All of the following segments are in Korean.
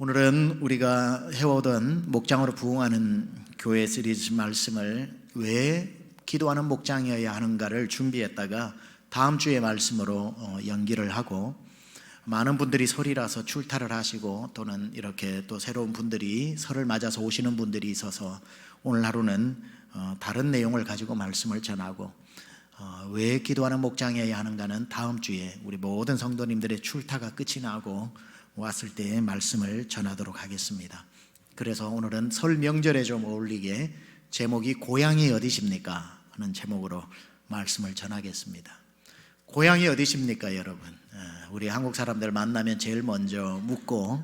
오늘은 우리가 해오던 목장으로 부흥하는 교회 시리즈 말씀을 왜 기도하는 목장이어야 하는가를 준비했다가 다음 주의 말씀으로 연기를 하고, 많은 분들이 설이라서 출타를 하시고 또는 이렇게 또 새로운 분들이 설을 맞아서 오시는 분들이 있어서 오늘 하루는 다른 내용을 가지고 말씀을 전하고, 왜 기도하는 목장이어야 하는가는 다음 주에 우리 모든 성도님들의 출타가 끝이 나고 왔을 때의 말씀을 전하도록 하겠습니다. 그래서 오늘은 설 명절에 좀 어울리게 제목이 고향이 어디십니까? 하는 제목으로 말씀을 전하겠습니다. 고향이 어디십니까, 여러분? 우리 한국 사람들 만나면 제일 먼저 묻고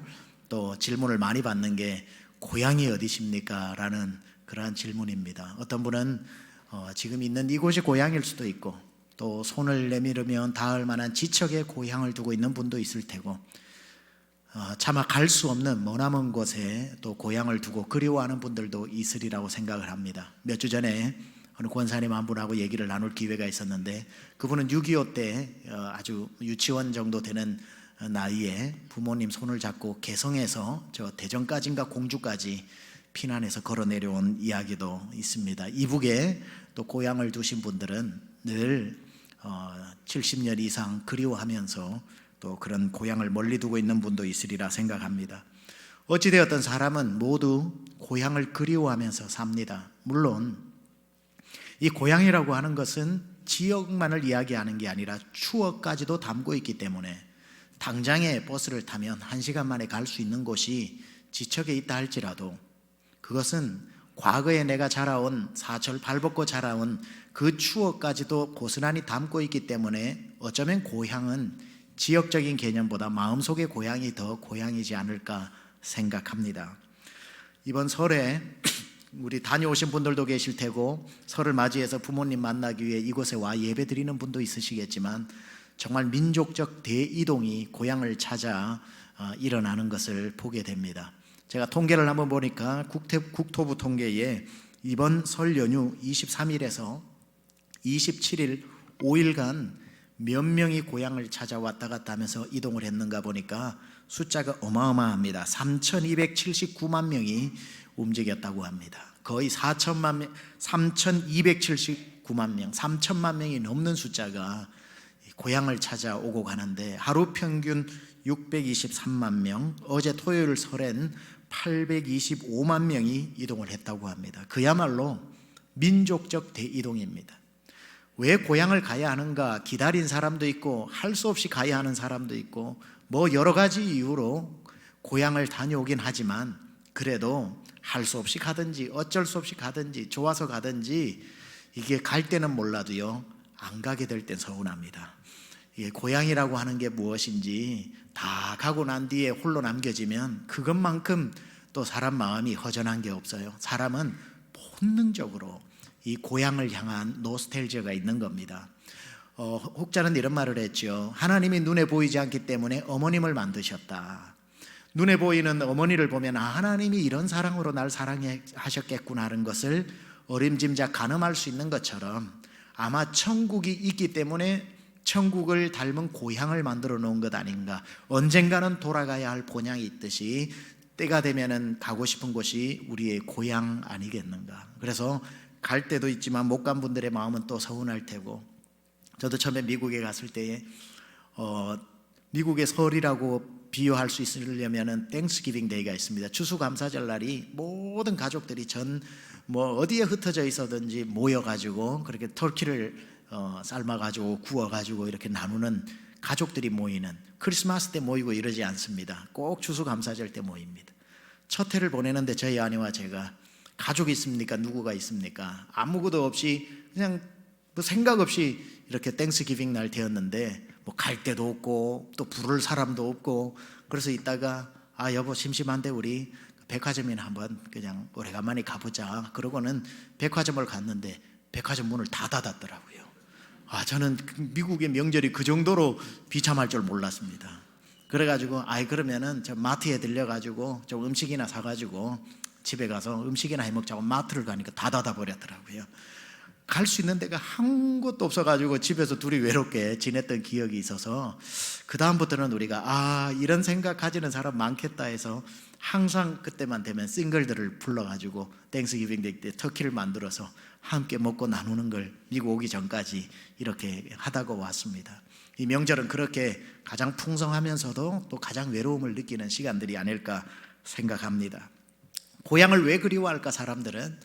또 질문을 많이 받는 게 고향이 어디십니까? 라는 그러한 질문입니다. 어떤 분은 지금 있는 이곳이 고향일 수도 있고, 또 손을 내밀으면 닿을 만한 지척에 고향을 두고 있는 분도 있을 테고, 차마 갈 수 없는 머나먼 곳에 또 고향을 두고 그리워하는 분들도 있으리라고 생각을 합니다. 몇 주 전에 어느 권사님 한 분하고 얘기를 나눌 기회가 있었는데, 그분은 6.25 때 아주 유치원 정도 되는 나이에 부모님 손을 잡고 개성에서 저 대전까지인가 공주까지 피난해서 걸어 내려온 이야기도 있습니다. 이북에 또 고향을 두신 분들은 늘 70년 이상 그리워하면서 또 그런 고향을 멀리 두고 있는 분도 있으리라 생각합니다. 어찌되었든 사람은 모두 고향을 그리워하면서 삽니다. 물론 이 고향이라고 하는 것은 지역만을 이야기하는 게 아니라 추억까지도 담고 있기 때문에, 당장에 버스를 타면 1시간 만에 갈 수 있는 곳이 지척에 있다 할지라도 그것은 과거에 내가 자라온, 사철 발벗고 자라온 그 추억까지도 고스란히 담고 있기 때문에 어쩌면 고향은 지역적인 개념보다 마음속의 고향이 더 고향이지 않을까 생각합니다. 이번 설에 우리 다녀오신 분들도 계실 테고, 설을 맞이해서 부모님 만나기 위해 이곳에 와 예배 드리는 분도 있으시겠지만, 정말 민족적 대이동이 고향을 찾아 일어나는 것을 보게 됩니다. 제가 통계를 한번 보니까 국토부 통계에 이번 설 연휴 23일에서 27일 5일간 몇 명이 고향을 찾아왔다 갔다 하면서 이동을 했는가 보니까 숫자가 어마어마합니다. 3,279만 명이 움직였다고 합니다. 거의 3,279만 명, 3천만 명이 넘는 숫자가 고향을 찾아오고 가는데, 하루 평균 623만 명, 어제 토요일 설엔 825만 명이 이동을 했다고 합니다. 그야말로 민족적 대이동입니다. 왜 고향을 가야 하는가? 기다린 사람도 있고 할 수 없이 가야 하는 사람도 있고, 뭐 여러 가지 이유로 고향을 다녀오긴 하지만, 그래도 할 수 없이 가든지 어쩔 수 없이 가든지 좋아서 가든지, 이게 갈 때는 몰라도요, 안 가게 될 땐 서운합니다. 이게 고향이라고 하는 게 무엇인지 다 가고 난 뒤에 홀로 남겨지면 그것만큼 또 사람 마음이 허전한 게 없어요. 사람은 본능적으로 이 고향을 향한 노스텔지아가 있는 겁니다. 혹자는 이런 말을 했죠. 하나님이 눈에 보이지 않기 때문에 어머님을 만드셨다. 눈에 보이는 어머니를 보면 하나님이 이런 사랑으로 날 사랑하셨겠구나 하는 것을 어림짐작 가늠할 수 있는 것처럼, 아마 천국이 있기 때문에 천국을 닮은 고향을 만들어 놓은 것 아닌가. 언젠가는 돌아가야 할 본향이 있듯이 때가 되면은 가고 싶은 곳이 우리의 고향 아니겠는가. 그래서 갈 때도 있지만 못 간 분들의 마음은 또 서운할 테고, 저도 처음에 미국에 갔을 때에 미국의 설이라고 비유할 수 있으려면은 땡스기빙 데이가 있습니다. 추수감사절 날이 모든 가족들이 어디에 흩어져 있어든지 모여가지고 그렇게 터키를 삶아가지고 구워가지고 이렇게 나누는, 가족들이 모이는, 크리스마스 때 모이고 이러지 않습니다. 꼭 추수감사절 때 모입니다. 첫 해를 보내는데 저희 아내와 제가, 가족이 있습니까? 누구가 있습니까? 아무것도 없이 그냥 생각 없이 이렇게 땡스기빙 날 되었는데, 갈 데도 없고 또 부를 사람도 없고, 그래서 있다가 여보 심심한데 우리 백화점이나 한번 그냥 오래간만에 가보자. 그러고는 백화점을 갔는데 백화점 문을 다 닫았더라고요. 저는 미국의 명절이 그 정도로 비참할 줄 몰랐습니다. 그래가지고 그러면은 저 마트에 들려가지고 좀 음식이나 사가지고 집에 가서 음식이나 해먹자고 마트를 가니까 다 닫아버렸더라고요. 갈 수 있는 데가 한 곳도 없어가지고 집에서 둘이 외롭게 지냈던 기억이 있어서, 그 다음부터는 우리가 이런 생각 가지는 사람 많겠다 해서 항상 그때만 되면 싱글들을 불러가지고 땡스기빙 데이 때 터키를 만들어서 함께 먹고 나누는 걸 미국 오기 전까지 이렇게 하다가 왔습니다. 이 명절은 그렇게 가장 풍성하면서도 또 가장 외로움을 느끼는 시간들이 아닐까 생각합니다. 고향을 왜 그리워할까? 사람들은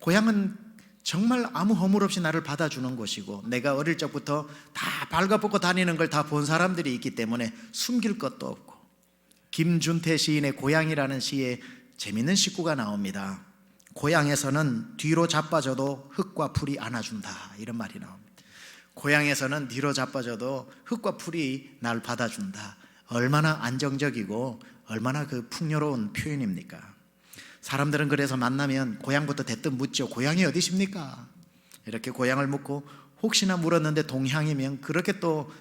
고향은 정말 아무 허물 없이 나를 받아주는 곳이고, 내가 어릴 적부터 다 발가벗고 다니는 걸 다 본 사람들이 있기 때문에 숨길 것도 없고, 김준태 시인의 고향이라는 시에 재밌는 식구가 나옵니다. 고향에서는 뒤로 자빠져도 흙과 풀이 안아준다, 이런 말이 나옵니다. 고향에서는 뒤로 자빠져도 흙과 풀이 날 받아준다. 얼마나 안정적이고 얼마나 그 풍요로운 표현입니까? 사람들은 그래서 만나면 고향부터 대뜸 묻죠. 고향이 어디십니까? 이렇게 고향을 묻고 혹시나 물었는데 동향이면 그렇게 또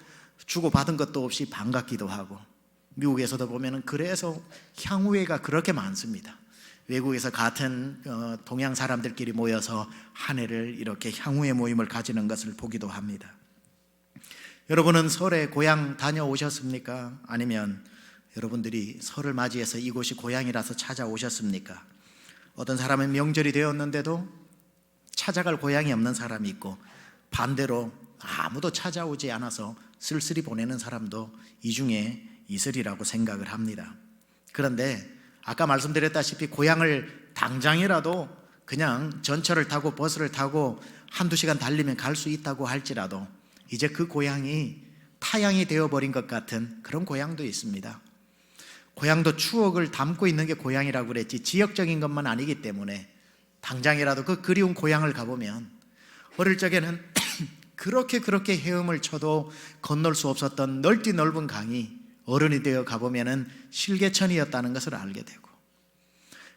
주고받은 것도 없이 반갑기도 하고, 미국에서도 보면은 그래서 향후회가 그렇게 많습니다. 외국에서 같은 동양 사람들끼리 모여서 한 해를 이렇게 향후회 모임을 가지는 것을 보기도 합니다. 여러분은 설에 고향 다녀오셨습니까? 아니면 여러분들이 설을 맞이해서 이곳이 고향이라서 찾아오셨습니까? 어떤 사람은 명절이 되었는데도 찾아갈 고향이 없는 사람이 있고, 반대로 아무도 찾아오지 않아서 쓸쓸히 보내는 사람도 이 중에 있으리라고 생각을 합니다. 그런데 아까 말씀드렸다시피 고향을 당장이라도 그냥 전철을 타고 버스를 타고 한두 시간 달리면 갈 수 있다고 할지라도 이제 그 고향이 타향이 되어버린 것 같은 그런 고향도 있습니다. 고향도 추억을 담고 있는 게 고향이라고 그랬지 지역적인 것만 아니기 때문에 당장이라도 그 그리운 고향을 가보면 어릴 적에는 그렇게 헤엄을 쳐도 건널 수 없었던 넓디 넓은 강이 어른이 되어 가보면은 실개천이었다는 것을 알게 되고,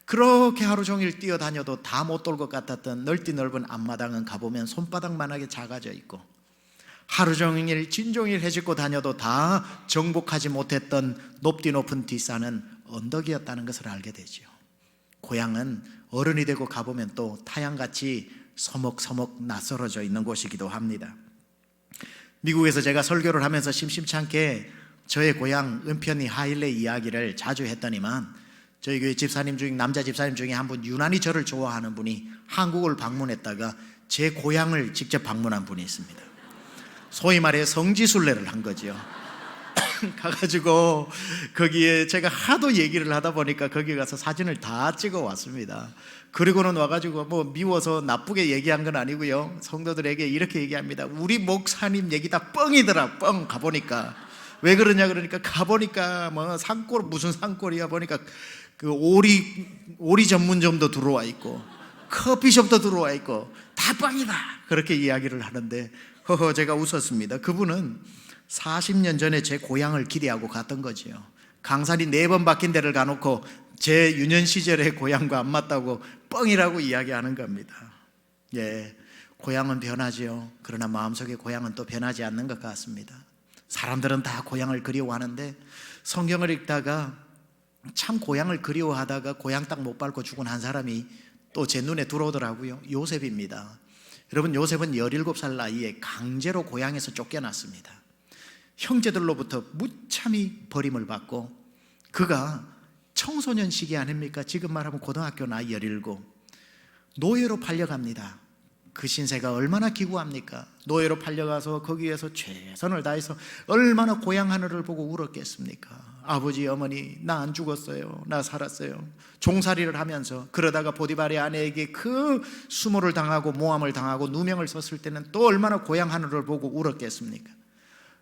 그렇게 하루 종일 뛰어다녀도 다 못 돌 것 같았던 넓디 넓은 앞마당은 가보면 손바닥만하게 작아져 있고, 하루 종일 진종일 해집고 다녀도 다 정복하지 못했던 높디 높은 뒷산은 언덕이었다는 것을 알게 되죠. 고향은 어른이 되고 가보면 또 타향같이 서먹서먹 낯설어져 있는 곳이기도 합니다. 미국에서 제가 설교를 하면서 심심찮게 저의 고향 은편리 하일레 이야기를 자주 했더니만, 저희 교회 집사님 중에 남자 집사님 중에 한 분, 유난히 저를 좋아하는 분이 한국을 방문했다가 제 고향을 직접 방문한 분이 있습니다. 소위 말해 성지순례를 한 거죠. 가가지고 거기에 제가 하도 얘기를 하다 보니까 거기 가서 사진을 다 찍어 왔습니다. 그리고는 와가지고 뭐 미워서 나쁘게 얘기한 건 아니고요, 성도들에게 이렇게 얘기합니다. 우리 목사님 얘기 다 뻥이더라. 뻥. 가보니까 왜 그러냐 그러니까, 가보니까 뭐 산골, 무슨 산골이야 보니까 그 오리 전문점도 들어와 있고 커피숍도 들어와 있고 다 뻥이다, 그렇게 이야기를 하는데 허허 제가 웃었습니다. 그분은 40년 전에 제 고향을 기대하고 갔던 거지요. 강산이 4번 박힌 데를 가놓고 제 유년 시절의 고향과 안 맞다고 뻥이라고 이야기하는 겁니다. 예, 고향은 변하지요. 그러나 마음속의 고향은 또 변하지 않는 것 같습니다. 사람들은 다 고향을 그리워하는데, 성경을 읽다가 참 고향을 그리워하다가 고향 딱 못 밟고 죽은 한 사람이 또 제 눈에 들어오더라고요. 요셉입니다. 여러분, 요셉은 17살 나이에 강제로 고향에서 쫓겨났습니다. 형제들로부터 무참히 버림을 받고, 그가 청소년 시기 아닙니까? 지금 말하면 고등학교 나이 17, 노예로 팔려갑니다. 그 신세가 얼마나 기구합니까? 노예로 팔려가서 거기에서 최선을 다해서 얼마나 고향 하늘을 보고 울었겠습니까? 아버지, 어머니, 나 안 죽었어요, 나 살았어요. 종살이를 하면서 그러다가 보디발의 아내에게 그 수모를 당하고 모함을 당하고 누명을 썼을 때는 또 얼마나 고향 하늘을 보고 울었겠습니까?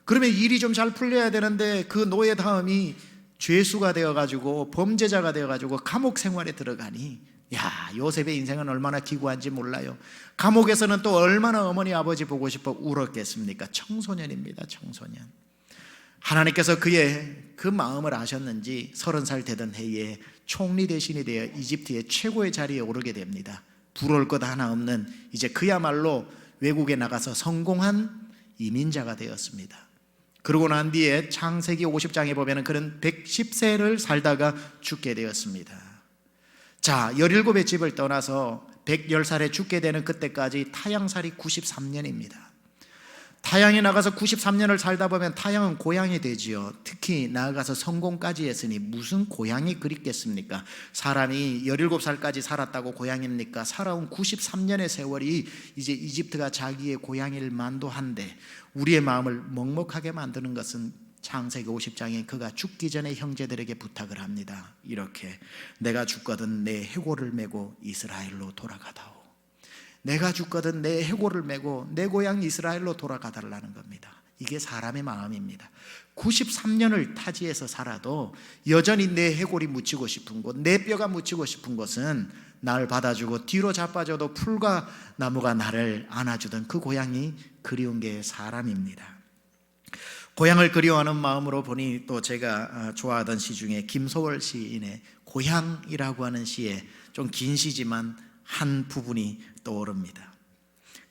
그러면 일이 좀 잘 풀려야 되는데 그 노예 다음이 죄수가 되어가지고 범죄자가 되어가지고 감옥 생활에 들어가니, 야, 요셉의 인생은 얼마나 기구한지 몰라요. 감옥에서는 또 얼마나 어머니 아버지 보고 싶어 울었겠습니까? 청소년입니다. 청소년. 하나님께서 그의 그 마음을 아셨는지 30살 되던 해에 총리 대신이 되어 이집트의 최고의 자리에 오르게 됩니다. 부러울 것 하나 없는, 이제 그야말로 외국에 나가서 성공한 이민자가 되었습니다. 그러고 난 뒤에 창세기 50장에 보면 그는 110세를 살다가 죽게 되었습니다. 자, 17의 집을 떠나서 110살에 죽게 되는 그때까지 타향살이 93년입니다. 타향에 나가서 93년을 살다 보면 타향은 고향이 되지요. 특히 나아가서 성공까지 했으니 무슨 고향이 그립겠습니까? 사람이 17살까지 살았다고 고향입니까? 살아온 93년의 세월이 이제 이집트가 자기의 고향일 만도 한데, 우리의 마음을 먹먹하게 만드는 것은 창세기 50장에 그가 죽기 전에 형제들에게 부탁을 합니다. 이렇게, 내가 죽거든 내 해골을 메고 이스라엘로 돌아가다오. 내가 죽거든 내 해골을 메고 내 고향 이스라엘로 돌아가달라는 겁니다. 이게 사람의 마음입니다. 93년을 타지에서 살아도 여전히 내 해골이 묻히고 싶은 곳, 내 뼈가 묻히고 싶은 곳은 나를 받아주고 뒤로 자빠져도 풀과 나무가 나를 안아주던 그 고향이 그리운 게 사람입니다. 고향을 그리워하는 마음으로 보니 또 제가 좋아하던 시 중에 김소월 시인의 고향이라고 하는 시에 좀 긴 시지만 한 부분이 떠오릅니다.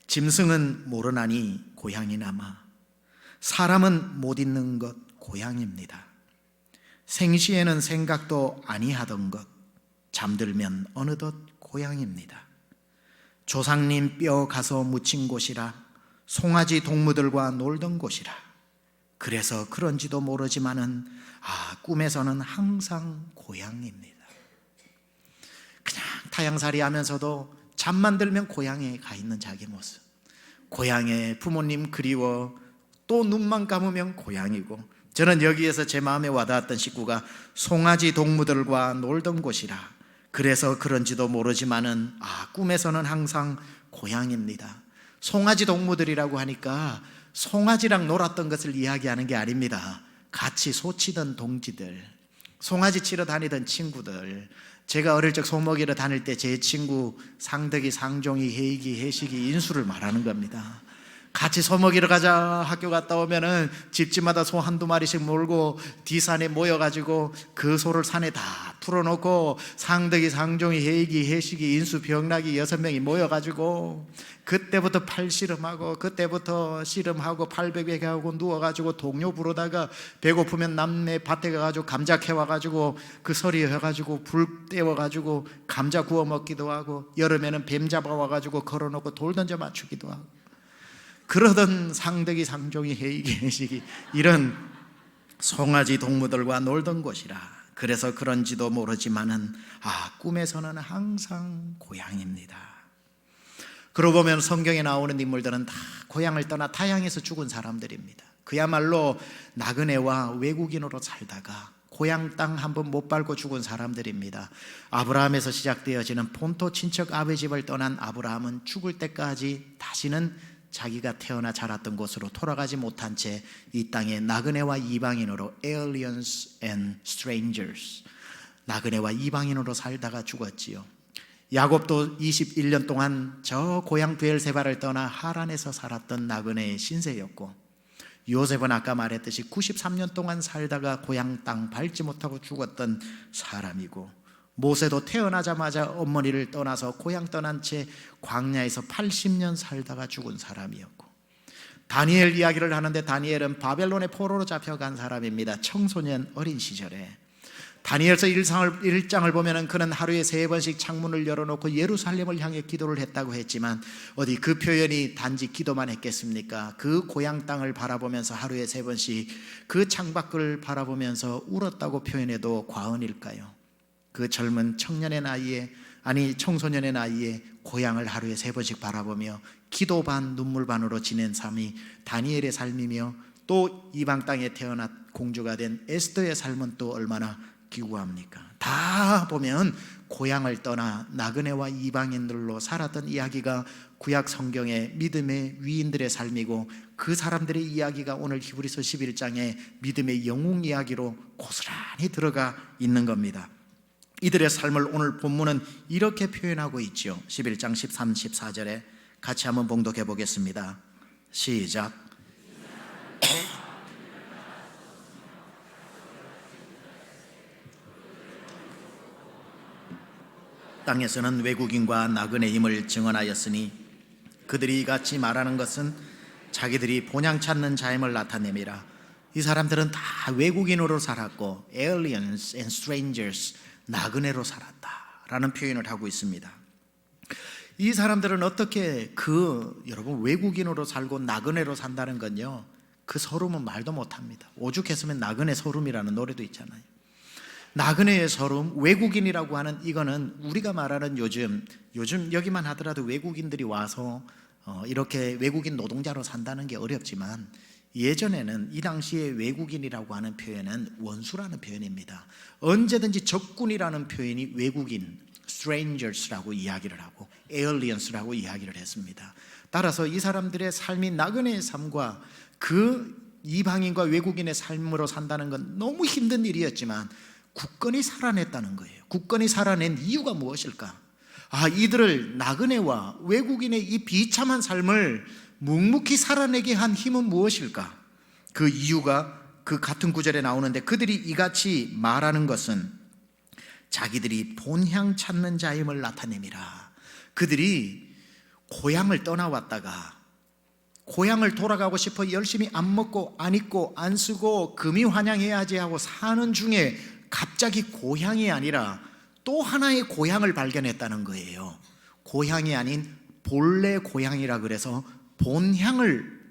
짐승은 모르나니 고향이 남아, 사람은 못 잊는 것 고향입니다. 생시에는 생각도 아니하던 것, 잠들면 어느덧 고향입니다. 조상님 뼈 가서 묻힌 곳이라, 송아지 동무들과 놀던 곳이라. 그래서 그런지도 모르지만은 꿈에서는 항상 고향입니다. 그냥 타향살이 하면서도 잠만 들면 고향에 가 있는 자기 모습, 고향에 부모님 그리워, 또 눈만 감으면 고향이고, 저는 여기에서 제 마음에 와닿았던 식구가 송아지 동무들과 놀던 곳이라, 그래서 그런지도 모르지만은 꿈에서는 항상 고향입니다. 송아지 동무들이라고 하니까 송아지랑 놀았던 것을 이야기하는 게 아닙니다. 같이 소치던 동지들, 송아지 치러 다니던 친구들. 제가 어릴 적 소먹이러 다닐 때 제 친구 상덕이, 상종이, 해익이, 해식이, 인수를 말하는 겁니다. 같이 소먹이러 가자. 학교 갔다 오면은 집집마다 소 한두 마리씩 몰고 뒤산에 모여가지고 그 소를 산에 다 풀어놓고 상덕이, 상종이, 해익이, 해식이, 인수, 병락이 6명이 모여가지고 그때부터 팔씨름하고, 그때부터 씨름하고 팔베개하고 누워가지고 동요 부르다가 배고프면 남네 밭에 가가지고 감자 캐와가지고 그 서리 해가지고 불 떼워가지고 감자 구워 먹기도 하고, 여름에는 뱀 잡아와가지고 걸어놓고 돌 던져 맞추기도 하고, 그러던 상덕이, 상종이, 해익이, 해식이 이런 송아지 동무들과 놀던 곳이라. 그래서 그런지도 모르지만은 꿈에서는 항상 고향입니다. 그러고 보면 성경에 나오는 인물들은 다 고향을 떠나 타향에서 죽은 사람들입니다. 그야말로 나그네와 외국인으로 살다가 고향 땅 한번 못 밟고 죽은 사람들입니다. 아브라함에서 시작되어지는 본토 친척 아버지 집을 떠난 아브라함은 죽을 때까지 다시는 자기가 태어나 자랐던 곳으로 돌아가지 못한 채 이 땅에 나그네와 이방인으로, aliens and strangers, 나그네와 이방인으로 살다가 죽었지요. 야곱도 21년 동안 저 고향 브엘세바를 떠나 하란에서 살았던 나그네의 신세였고, 요셉은 아까 말했듯이 93년 동안 살다가 고향 땅 밟지 못하고 죽었던 사람이고, 모세도 태어나자마자 어머니를 떠나서 고향 떠난 채 광야에서 80년 살다가 죽은 사람이었고, 다니엘 이야기를 하는데 다니엘은 바벨론의 포로로 잡혀간 사람입니다. 청소년 어린 시절에. 다니엘서 1장을 보면은 그는 하루에 3번씩 창문을 열어놓고 예루살렘을 향해 기도를 했다고 했지만, 어디 그 표현이 단지 기도만 했겠습니까? 그 고향 땅을 바라보면서 하루에 3번씩 그 창밖을 바라보면서 울었다고 표현해도 과언일까요? 그 젊은 청소년의 나이에 고향을 하루에 3번씩 바라보며 기도 반 눈물 반으로 지낸 삶이 다니엘의 삶이며, 또 이방 땅에 태어나 공주가 된 에스더의 삶은 또 얼마나 기구합니까? 다 보면 고향을 떠나 나그네와 이방인들로 살았던 이야기가 구약 성경의 믿음의 위인들의 삶이고, 그 사람들의 이야기가 오늘 히브리서 11장의 믿음의 영웅 이야기로 고스란히 들어가 있는 겁니다. 이들의 삶을 오늘 본문은 이렇게 표현하고 있죠. 11장 13, 14절에 같이 한번 봉독해 보겠습니다. 시작. 땅에서는 외국인과 나그네임을 증언하였으니 그들이 이같이 말하는 것은 자기들이 본향 찾는 자임을 나타내미라. 이 사람들은 다 외국인으로 살았고, aliens and strangers, 나그네로 살았다라는 표현을 하고 있습니다. 이 사람들은 어떻게 여러분 외국인으로 살고 나그네로 산다는 건요, 그 서름은 말도 못합니다. 오죽했으면 나그네 서름이라는 노래도 있잖아요. 나그네의 서름, 외국인이라고 하는 이거는 우리가 말하는 요즘 여기만 하더라도 외국인들이 와서 이렇게 외국인 노동자로 산다는 게 어렵지만, 예전에는 이 당시에 외국인이라고 하는 표현은 원수라는 표현입니다. 언제든지 적군이라는 표현이 외국인, strangers라고 이야기를 하고 aliens라고 이야기를 했습니다. 따라서 이 사람들의 삶이 나그네의 삶과 그 이방인과 외국인의 삶으로 산다는 건 너무 힘든 일이었지만 굳건히 살아냈다는 거예요. 굳건히 살아낸 이유가 무엇일까? 이들을 나그네와 외국인의 이 비참한 삶을 묵묵히 살아내게 한 힘은 무엇일까? 그 이유가 그 같은 구절에 나오는데, 그들이 이같이 말하는 것은 자기들이 본향 찾는 자임을 나타냅니다. 그들이 고향을 떠나왔다가 고향을 돌아가고 싶어 열심히 안 먹고 안 입고 안 쓰고 금이 환영해야지 하고 사는 중에 갑자기 고향이 아니라 또 하나의 고향을 발견했다는 거예요. 고향이 아닌 본래 고향이라 그래서 본향을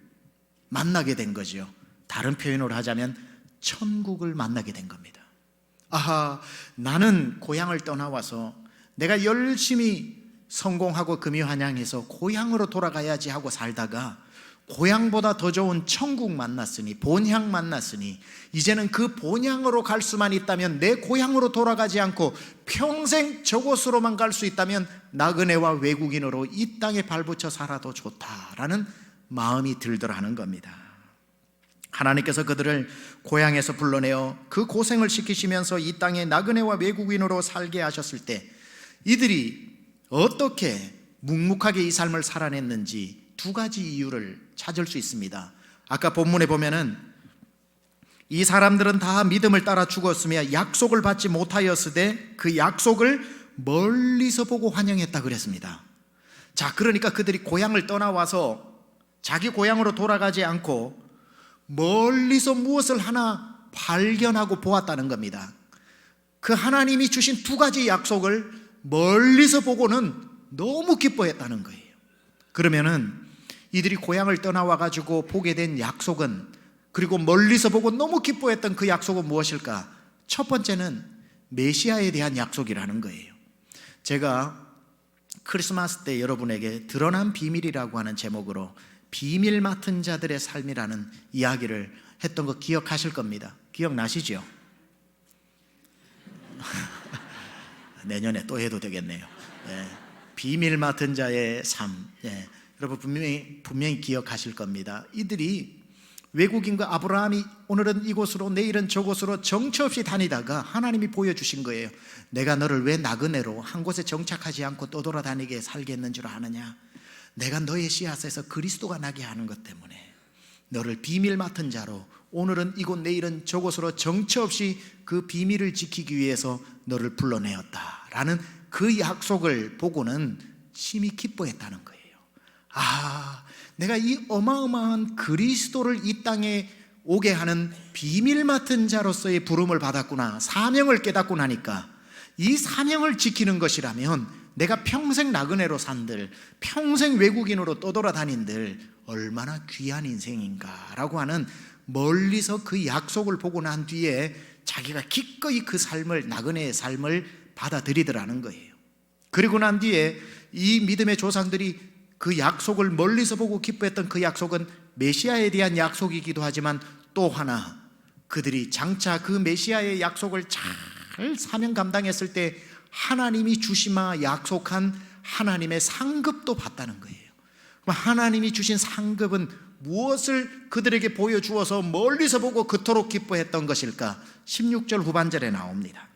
만나게 된 거죠. 다른 표현으로 하자면 천국을 만나게 된 겁니다. 나는 고향을 떠나와서 내가 열심히 성공하고 금이환영해서 고향으로 돌아가야지 하고 살다가 고향보다 더 좋은 천국 만났으니, 본향 만났으니, 이제는 그 본향으로 갈 수만 있다면, 내 고향으로 돌아가지 않고 평생 저곳으로만 갈 수 있다면 나그네와 외국인으로 이 땅에 발붙여 살아도 좋다라는 마음이 들더라 하는 겁니다. 하나님께서 그들을 고향에서 불러내어 그 고생을 시키시면서 이 땅에 나그네와 외국인으로 살게 하셨을 때 이들이 어떻게 묵묵하게 이 삶을 살아냈는지 두 가지 이유를 찾을 수 있습니다. 아까 본문에 보면은 이 사람들은 다 믿음을 따라 죽었으며 약속을 받지 못하였으되 그 약속을 멀리서 보고 환영했다 그랬습니다. 그러니까 그들이 고향을 떠나와서 자기 고향으로 돌아가지 않고 멀리서 무엇을 하나 발견하고 보았다는 겁니다. 그 하나님이 주신 두 가지 약속을 멀리서 보고는 너무 기뻐했다는 거예요. 그러면은 이들이 고향을 떠나와 가지고 보게 된 약속은, 그리고 멀리서 보고 너무 기뻐했던 그 약속은 무엇일까? 첫 번째는 메시아에 대한 약속이라는 거예요. 제가 크리스마스 때 여러분에게 드러난 비밀이라고 하는 제목으로 비밀 맡은 자들의 삶이라는 이야기를 했던 거 기억하실 겁니다. 기억나시죠? 내년에 또 해도 되겠네요. 비밀 맡은 자의 삶. 여러분 분명히 기억하실 겁니다. 이들이 외국인과 아브라함이 오늘은 이곳으로 내일은 저곳으로 정처 없이 다니다가 하나님이 보여주신 거예요. 내가 너를 왜 나그네로 한 곳에 정착하지 않고 떠돌아다니게 살게 했는 줄 아느냐? 내가 너의 씨앗에서 그리스도가 나게 하는 것 때문에 너를 비밀 맡은 자로 오늘은 이곳 내일은 저곳으로 정처 없이 그 비밀을 지키기 위해서 너를 불러내었다라는 그 약속을 보고는 심히 기뻐했다는 거예요. 내가 이 어마어마한 그리스도를 이 땅에 오게 하는 비밀 맡은 자로서의 부름을 받았구나, 사명을 깨닫고 나니까 이 사명을 지키는 것이라면 내가 평생 나그네로 산들, 평생 외국인으로 떠돌아다닌들 얼마나 귀한 인생인가라고 하는 멀리서 그 약속을 보고 난 뒤에 자기가 기꺼이 그 삶을, 나그네의 삶을 받아들이더라는 거예요. 그리고 난 뒤에 이 믿음의 조상들이 그 약속을 멀리서 보고 기뻐했던 그 약속은 메시아에 대한 약속이기도 하지만 또 하나, 그들이 장차 그 메시아의 약속을 잘 사명 감당했을 때 하나님이 주시마 약속한 하나님의 상급도 받다는 거예요. 하나님이 주신 상급은 무엇을 그들에게 보여주어서 멀리서 보고 그토록 기뻐했던 것일까? 16절 후반절에 나옵니다.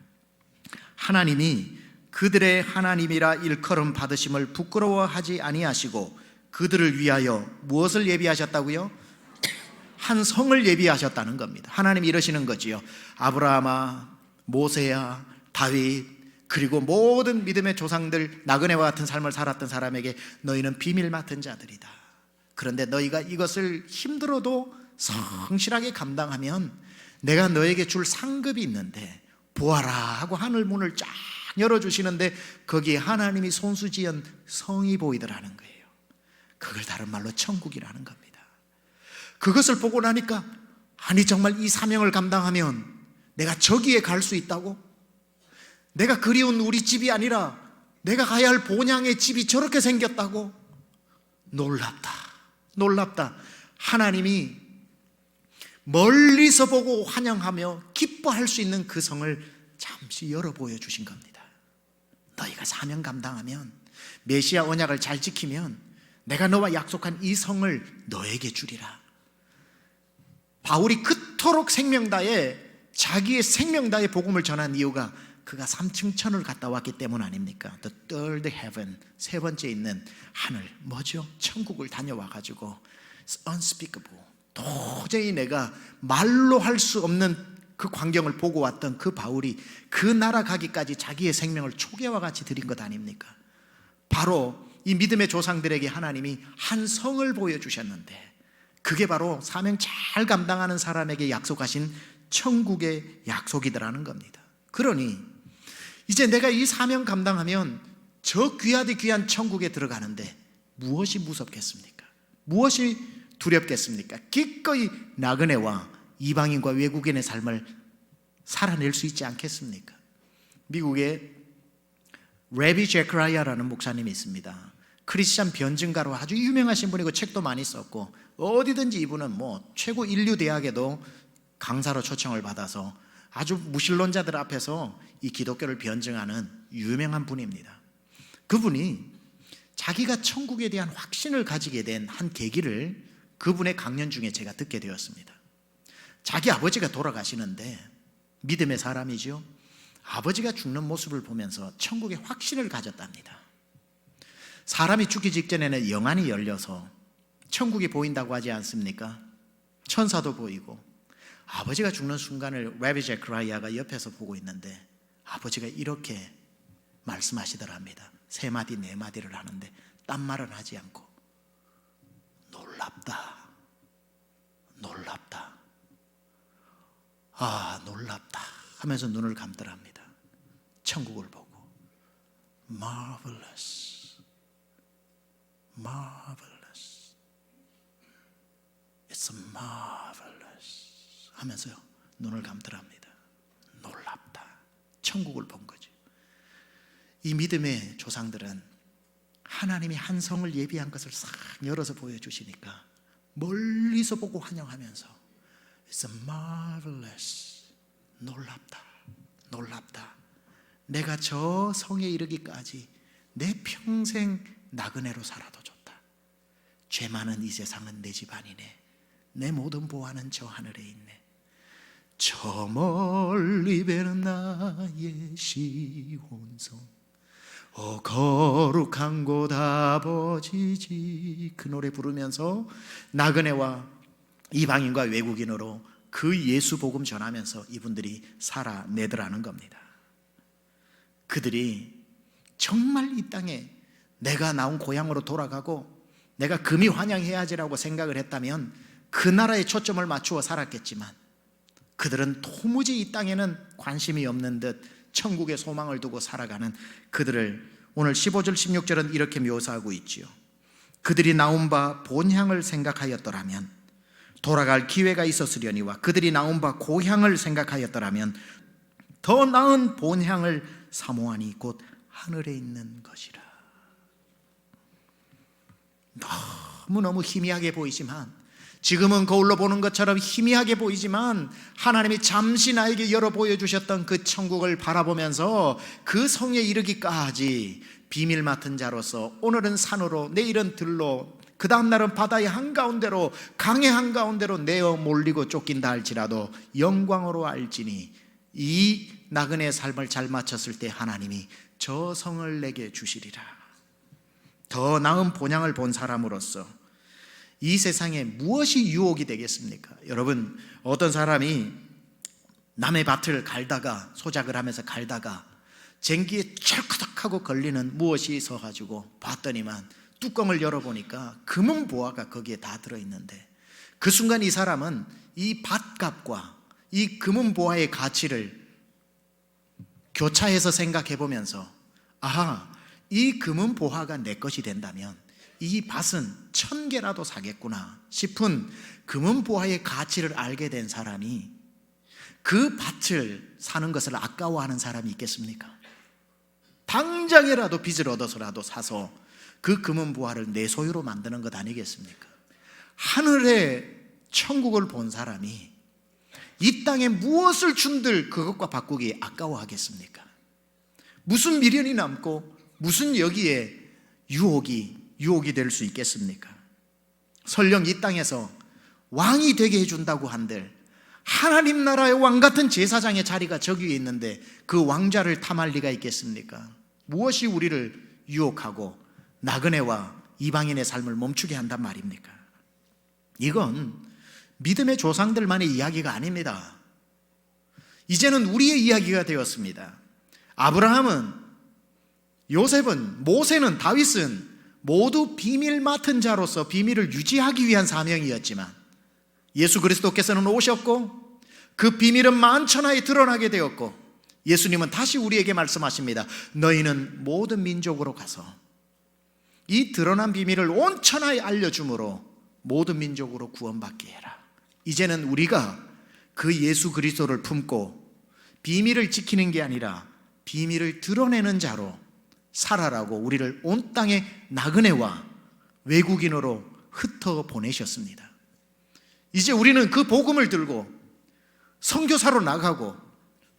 하나님이 그들의 하나님이라 일컬음 받으심을 부끄러워하지 아니하시고 그들을 위하여 무엇을 예비하셨다고요? 한 성을 예비하셨다는 겁니다. 하나님이 이러시는 거지요. 아브라함아, 모세야, 다윗, 그리고 모든 믿음의 조상들, 나그네와 같은 삶을 살았던 사람에게 너희는 비밀 맡은 자들이다. 그런데 너희가 이것을 힘들어도 성실하게 감당하면 내가 너에게 줄 상급이 있는데 보아라 하고 하늘 문을 쫙 열어주시는데 거기에 하나님이 손수지은 성이 보이더라는 거예요. 그걸 다른 말로 천국이라는 겁니다. 그것을 보고 나니까 아니 정말 이 사명을 감당하면 내가 저기에 갈 수 있다고? 내가 그리운 우리 집이 아니라 내가 가야 할 본향의 집이 저렇게 생겼다고? 놀랍다, 놀랍다. 하나님이 멀리서 보고 환영하며 기뻐할 수 있는 그 성을 잠시 열어 보여주신 겁니다. 너희가 사명 감당하면, 메시아 언약을 잘 지키면 내가 너와 약속한 이 성을 너에게 주리라. 바울이 그토록 생명 다해 자기의 생명 다해 복음을 전한 이유가 그가 3층 천을 갔다 왔기 때문 아닙니까? The third heaven, 세 번째 있는 하늘, 뭐죠? 천국을 다녀와가지고 unspeakable, 도저히 내가 말로 할 수 없는 그 광경을 보고 왔던 그 바울이 그 나라 가기까지 자기의 생명을 초계와 같이 드린 것 아닙니까? 바로 이 믿음의 조상들에게 하나님이 한 성을 보여주셨는데 그게 바로 사명 잘 감당하는 사람에게 약속하신 천국의 약속이더라는 겁니다. 그러니 이제 내가 이 사명 감당하면 저 귀하디 귀한 천국에 들어가는데 무엇이 무섭겠습니까? 무엇이 두렵겠습니까? 기꺼이 나그네와 이방인과 외국인의 삶을 살아낼 수 있지 않겠습니까? 미국에 레비 제크라이아라는 목사님이 있습니다. 크리스찬 변증가로 아주 유명하신 분이고 책도 많이 썼고 어디든지 이분은 최고 인류 대학에도 강사로 초청을 받아서 아주 무신론자들 앞에서 이 기독교를 변증하는 유명한 분입니다. 그분이 자기가 천국에 대한 확신을 가지게 된 한 계기를 그분의 강연 중에 제가 듣게 되었습니다. 자기 아버지가 돌아가시는데 믿음의 사람이죠. 아버지가 죽는 모습을 보면서 천국에 확신을 가졌답니다. 사람이 죽기 직전에는 영안이 열려서 천국이 보인다고 하지 않습니까? 천사도 보이고. 아버지가 죽는 순간을 레비 제크라이아가 옆에서 보고 있는데 아버지가 이렇게 말씀하시더랍니다. 3마디 4마디를 하는데 딴 말은 하지 않고 놀랍다, 놀랍다, 아 놀랍다 하면서 눈을 감더랍니다. 천국을 보고 marvelous, marvelous, it's marvelous 하면서요 눈을 감더랍니다. 놀랍다, 천국을 본 거죠. 이 믿음의 조상들은 하나님이 한 성을 예비한 것을 싹 열어서 보여주시니까 멀리서 보고 환영하면서 It's marvelous, 놀랍다, 놀랍다. 내가 저 성에 이르기까지 내 평생 나그네로 살아도 좋다. 죄 많은 이 세상은 내 집 아니네. 내 모든 보화는 저 하늘에 있네. 저 멀리 배는 나의 시온성, 거룩한 곳 아버지지. 그 노래 부르면서 나그네와 이방인과 외국인으로 그 예수 복음 전하면서 이분들이 살아내더라는 겁니다. 그들이 정말 이 땅에 내가 나온 고향으로 돌아가고 내가 금이 환영해야지라고 생각을 했다면 그 나라에 초점을 맞추어 살았겠지만 그들은 도무지 이 땅에는 관심이 없는 듯 천국의 소망을 두고 살아가는 그들을 오늘 15절 16절은 이렇게 묘사하고 있지요. 그들이 나온 바 본향을 생각하였더라면 돌아갈 기회가 있었으려니와 그들이 나온 바 고향을 생각하였더라면 더 나은 본향을 사모하니 곧 하늘에 있는 것이라. 너무너무 희미하게 보이지만, 지금은 거울로 보는 것처럼 희미하게 보이지만 하나님이 잠시 나에게 열어 보여주셨던 그 천국을 바라보면서 그 성에 이르기까지 비밀 맡은 자로서 오늘은 산으로, 내일은 들로, 그 다음 날은 바다의 한가운데로, 강의 한가운데로 내어 몰리고 쫓긴다 할지라도 영광으로 알지니, 이 나그네의 삶을 잘 마쳤을 때 하나님이 저 성을 내게 주시리라. 더 나은 본향을 본 사람으로서 이 세상에 무엇이 유혹이 되겠습니까? 여러분, 어떤 사람이 남의 밭을 갈다가, 소작을 하면서 갈다가 쟁기에 철커덕하고 걸리는 무엇이 있어가지고 봤더니만 뚜껑을 열어보니까 금은 보화가 거기에 다 들어있는데, 그 순간 이 사람은 이 밭값과 이 금은 보화의 가치를 교차해서 생각해 보면서 아하, 이 금은 보화가 내 것이 된다면 이 밭은 1000개라도 사겠구나 싶은 금은 보화의 가치를 알게 된 사람이 그 밭을 사는 것을 아까워하는 사람이 있겠습니까? 당장이라도 빚을 얻어서라도 사서 그 금은 보화를 내 소유로 만드는 것 아니겠습니까? 하늘의 천국을 본 사람이 이 땅에 무엇을 준들 그것과 바꾸기 아까워하겠습니까? 무슨 미련이 남고 무슨 여기에 유혹이 될 수 있겠습니까? 설령 이 땅에서 왕이 되게 해준다고 한들 하나님 나라의 왕 같은 제사장의 자리가 저기 위에 있는데 그 왕좌를 탐할 리가 있겠습니까? 무엇이 우리를 유혹하고 나그네와 이방인의 삶을 멈추게 한단 말입니까? 이건 믿음의 조상들만의 이야기가 아닙니다. 이제는 우리의 이야기가 되었습니다. 아브라함은, 요셉은, 모세는, 다윗은 모두 비밀 맡은 자로서 비밀을 유지하기 위한 사명이었지만 예수 그리스도께서는 오셨고 그 비밀은 만천하에 드러나게 되었고 예수님은 다시 우리에게 말씀하십니다. 너희는 모든 민족으로 가서 이 드러난 비밀을 온 천하에 알려주므로 모든 민족으로 구원받게 해라. 이제는 우리가 그 예수 그리스도를 품고 비밀을 지키는 게 아니라 비밀을 드러내는 자로 살아라고 우리를 온 땅에 나그네와 외국인으로 흩어 보내셨습니다. 이제 우리는 그 복음을 들고 선교사로 나가고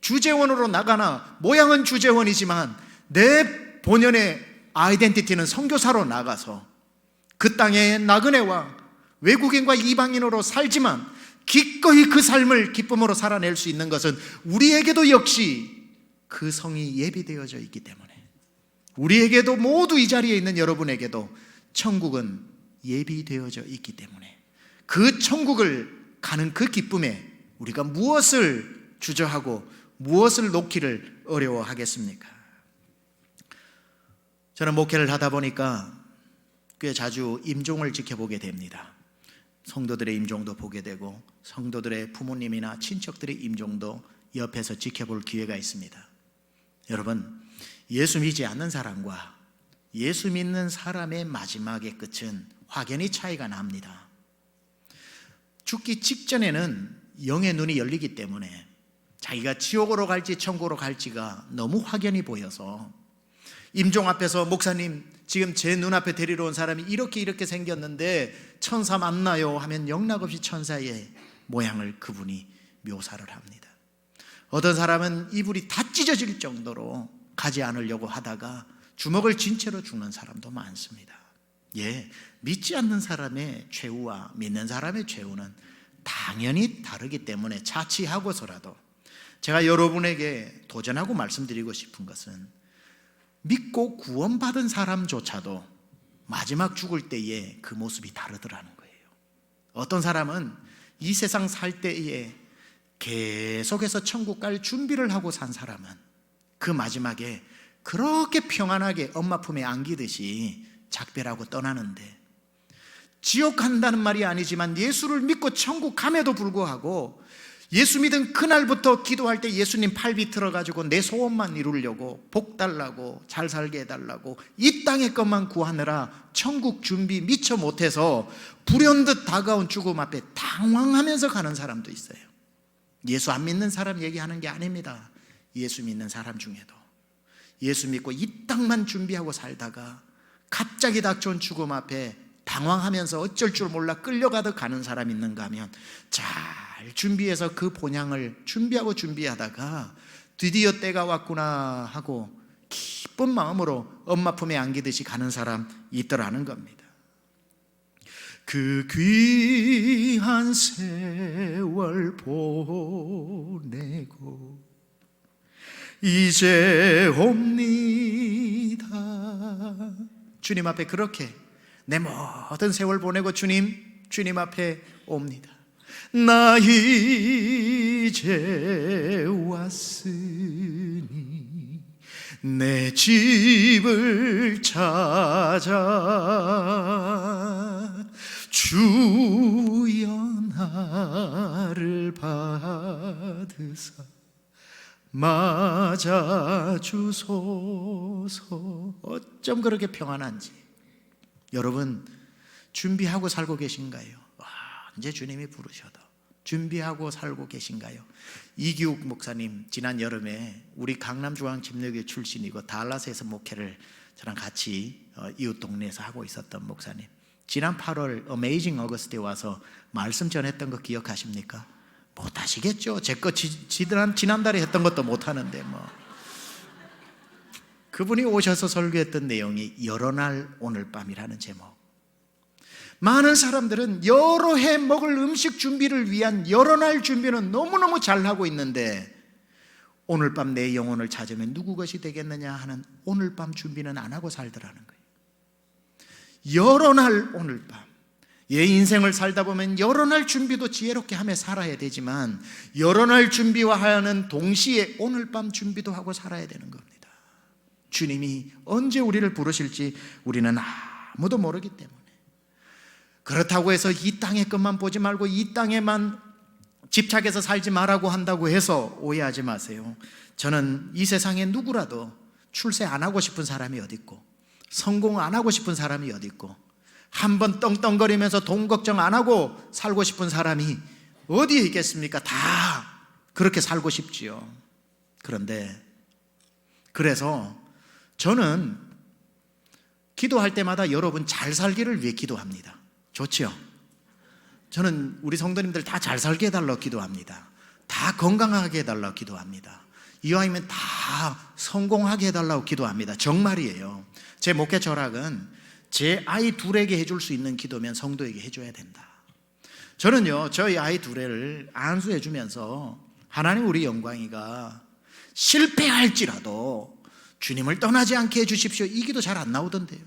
주재원으로 나가나 모양은 주재원이지만 내 본연의 아이덴티티는 선교사로 나가서 그 땅의 나그네와 외국인과 이방인으로 살지만 기꺼이 그 삶을 기쁨으로 살아낼 수 있는 것은 우리에게도 역시 그 성이 예비되어져 있기 때문에 우리에게도 모두 이 자리에 있는 여러분에게도 천국은 예비되어져 있기 때문에 그 천국을 가는 그 기쁨에 우리가 무엇을 주저하고 무엇을 놓기를 어려워하겠습니까? 저는 목회를 하다 보니까 꽤 자주 임종을 지켜보게 됩니다. 성도들의 임종도 보게 되고 성도들의 부모님이나 친척들의 임종도 옆에서 지켜볼 기회가 있습니다. 여러분, 예수 믿지 않는 사람과 예수 믿는 사람의 마지막의 끝은 확연히 차이가 납니다. 죽기 직전에는 영의 눈이 열리기 때문에 자기가 지옥으로 갈지 천국으로 갈지가 너무 확연히 보여서 임종 앞에서 목사님, 지금 제 눈앞에 데리러 온 사람이 이렇게 생겼는데 천사 맞나요? 하면 영락없이 천사의 모양을 그분이 묘사를 합니다. 어떤 사람은 이불이 다 찢어질 정도로 가지 않으려고 하다가 주먹을 쥔 채로 죽는 사람도 많습니다. 믿지 않는 사람의 최후와 믿는 사람의 최후는 당연히 다르기 때문에 자취하고서라도 제가 여러분에게 도전하고 말씀드리고 싶은 것은 믿고 구원받은 사람조차도 마지막 죽을 때에 그 모습이 다르더라는 거예요. 어떤 사람은 이 세상 살 때에 계속해서 천국 갈 준비를 하고 산 사람은 그 마지막에 그렇게 평안하게 엄마 품에 안기듯이 작별하고 떠나는데, 지옥 간다는 말이 아니지만 예수를 믿고 천국 감에도 불구하고 예수 믿은 그날부터 기도할 때 예수님 팔 비틀어가지고 내 소원만 이루려고, 복 달라고, 잘 살게 해달라고, 이 땅의 것만 구하느라 천국 준비 미처 못해서 불현듯 다가온 죽음 앞에 당황하면서 가는 사람도 있어요. 예수 안 믿는 사람 얘기하는 게 아닙니다. 예수 믿는 사람 중에도 예수 믿고 이 땅만 준비하고 살다가 갑자기 닥쳐온 죽음 앞에 당황하면서 어쩔 줄 몰라 끌려가듯 가는 사람 있는가 하면, 잘 준비해서 그 본향을 준비하다가 드디어 때가 왔구나 하고 기쁜 마음으로 엄마 품에 안기듯이 가는 사람 있더라는 겁니다. 그 귀한 세월 보내고 이제 옵니다. 주님 앞에 그렇게 내 모든 세월 보내고 주님 앞에 옵니다. 나 이제 왔으니 내 집을 찾아 주여 나를 받으사 맞아 주소서. 어쩜 그렇게 평안한지. 여러분 준비하고 살고 계신가요? 언제 주님이 부르셔도 준비하고 살고 계신가요? 이기욱 목사님 지난 여름에 우리 강남중앙집례교회 출신이고 달라스에서 목회를 저랑 같이 이웃 동네에서 하고 있었던 목사님, 지난 8월 어메이징 어거스트에 와서 말씀 전했던 거 기억하십니까? 못하시겠죠. 제 거 지난달에 했던 것도 못하는데 그분이 오셔서 설교했던 내용이 여러 날 오늘 밤이라는 제목. 많은 사람들은 여러 해 먹을 음식 준비를 위한 여러 날 준비는 너무너무 잘하고 있는데 오늘 밤 내 영혼을 찾으면 누구 것이 되겠느냐 하는 오늘 밤 준비는 안 하고 살더라는 거예요. 여러 날 오늘 밤. 인생을 살다 보면 여러 날 준비도 지혜롭게 하며 살아야 되지만 여러 날 준비와 하는 동시에 오늘 밤 준비도 하고 살아야 되는 겁니다. 주님이 언제 우리를 부르실지 우리는 아무도 모르기 때문에. 그렇다고 해서 이 땅의 것만 보지 말고 이 땅에만 집착해서 살지 말라고 한다고 해서 오해하지 마세요. 저는 이 세상에 누구라도 출세 안 하고 싶은 사람이 어디 있고 성공 안 하고 싶은 사람이 어디 있고 한번 떵떵거리면서 돈 걱정 안 하고 살고 싶은 사람이 어디에 있겠습니까? 다 그렇게 살고 싶지요. 그래서 저는 기도할 때마다 여러분 잘 살기를 위해 기도합니다. 좋죠? 저는 우리 성도님들 다 잘 살게 해달라고 기도합니다. 다 건강하게 해달라고 기도합니다. 이왕이면 다 성공하게 해달라고 기도합니다. 정말이에요. 제 목회 철학은 제 아이 둘에게 해줄 수 있는 기도면 성도에게 해줘야 된다. 저는요 저희 아이 둘을 안수해주면서 하나님 우리 영광이가 실패할지라도 주님을 떠나지 않게 해주십시오, 이 기도 잘 안 나오던데요.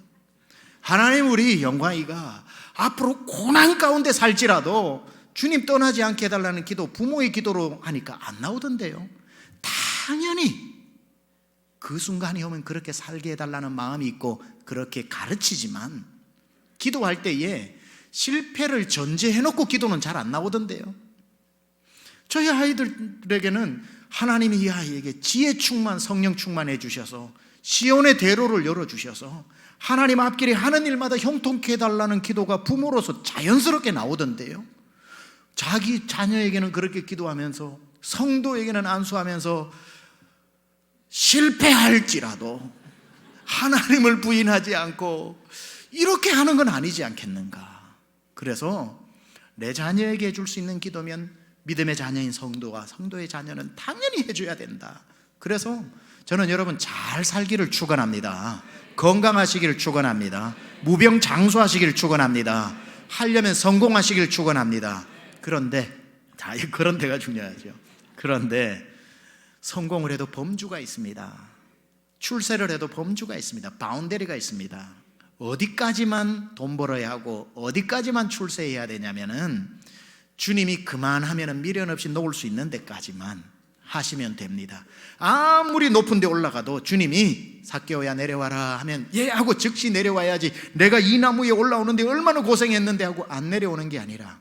하나님 우리 영광이가 앞으로 고난 가운데 살지라도 주님 떠나지 않게 해달라는 기도, 부모의 기도로 하니까 안 나오던데요. 당연히 그 순간이 오면 그렇게 살게 해달라는 마음이 있고 그렇게 가르치지만 기도할 때에 실패를 전제해놓고 기도는 잘 안 나오던데요. 저희 아이들에게는 하나님이 이 아이에게 지혜 충만, 성령 충만해 주셔서 시온의 대로를 열어주셔서 하나님 앞길에 하는 일마다 형통케 해달라는 기도가 부모로서 자연스럽게 나오던데요. 자기 자녀에게는 그렇게 기도하면서 성도에게는 안수하면서 실패할지라도 하나님을 부인하지 않고 이렇게 하는 건 아니지 않겠는가. 그래서 내 자녀에게 해줄 수 있는 기도면 믿음의 자녀인 성도와 성도의 자녀는 당연히 해줘야 된다. 그래서 저는 여러분 잘 살기를 축원합니다. 건강하시기를 축원합니다. 무병장수하시기를 축원합니다. 하려면 성공하시기를 축원합니다. 그런데 그런 데가 중요하죠. 그런데 성공을 해도 범주가 있습니다. 출세를 해도 범주가 있습니다. 바운더리가 있습니다. 어디까지만 돈 벌어야 하고 어디까지만 출세해야 되냐면은 주님이 그만하면 미련 없이 놓을 수 있는 데까지만 하시면 됩니다. 아무리 높은 데 올라가도 주님이 삭개오야 내려와라 하면 예 하고 즉시 내려와야지, 내가 이 나무에 올라오는데 얼마나 고생했는데 하고 안 내려오는 게 아니라